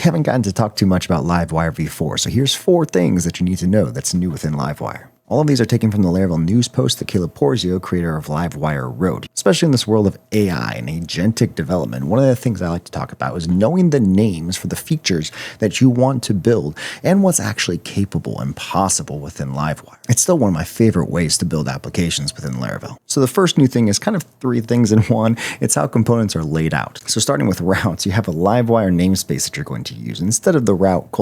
haven't gotten to talk too much about Livewire V4, so here's 4 things that you need to know that's new within Livewire. All of these are taken from the Laravel news post that Caleb Porzio, creator of Livewire, wrote. Especially in this world of AI and agentic development, one of the things I like to talk about is knowing the names for the features that you want to build and what's actually capable and possible within Livewire. It's still one of my favorite ways to build applications within Laravel. So the first new thing is kind of 3 things in one. It's how components are laid out. So starting with routes, you have a Livewire namespace that you're going to use instead of the route :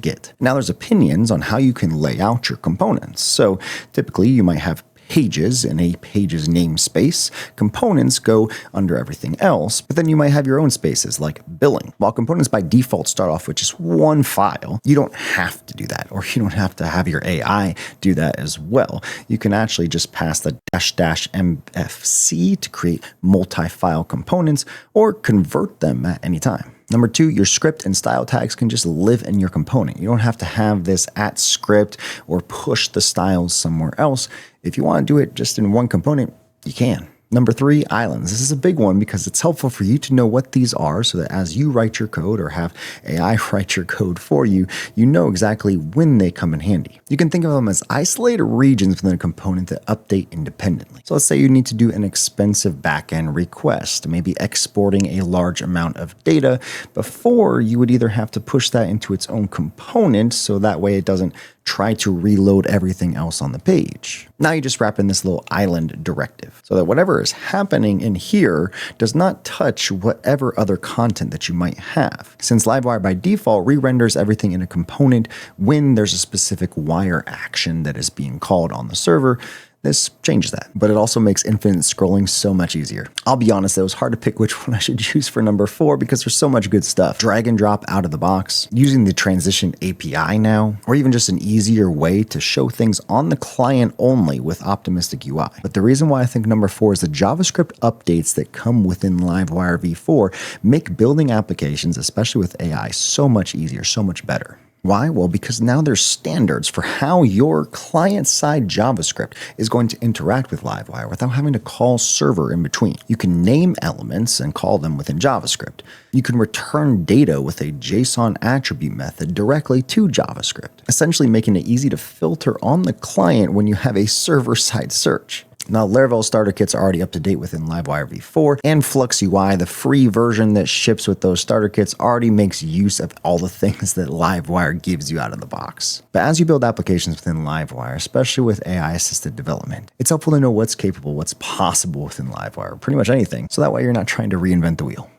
get. Now there's opinions on how you can lay out your components. So typically you might have pages in a pages namespace. Components go under everything else, but then you might have your own spaces like billing. While components by default start off with just one file, you don't have to do that, or you don't have to have your AI do that as well. You can actually just pass the --mfc to create multi-file components or convert them at any time. Number 2, your script and style tags can just live in your component. You don't have to have this @script or push the styles somewhere else. If you want to do it just in one component, you can. Number 3, islands. This is a big one because it's helpful for you to know what these are so that as you write your code or have AI write your code for you, you know exactly when they come in handy. You can think of them as isolated regions within a component that update independently. So let's say you need to do an expensive backend request, maybe exporting a large amount of data. Before, you would either have to push that into its own component so that way it doesn't try to reload everything else on the page. Now you just wrap in this little island directive so that whatever is happening in here does not touch whatever other content that you might have. Since Livewire by default re-renders everything in a component when there's a specific wire action that is being called on the server, this changes that, but it also makes infinite scrolling so much easier. I'll be honest, it was hard to pick which one I should use for number 4 because there's so much good stuff. Drag and drop out of the box, using the transition API now, or even just an easier way to show things on the client only with optimistic UI. But the reason why I think number 4 is the JavaScript updates that come within Livewire V4 make building applications, especially with AI, so much easier, so much better. Why? Well, because now there's standards for how your client-side JavaScript is going to interact with Livewire without having to call server in between. You can name elements and call them within JavaScript. You can return data with a JSON attribute method directly to JavaScript, essentially making it easy to filter on the client when you have a server-side search. Now, Laravel starter kits are already up to date within Livewire V4, and Flux UI, the free version that ships with those starter kits, already makes use of all the things that Livewire gives you out of the box. But as you build applications within Livewire, especially with AI-assisted development, it's helpful to know what's capable, what's possible within Livewire, pretty much anything, so that way you're not trying to reinvent the wheel.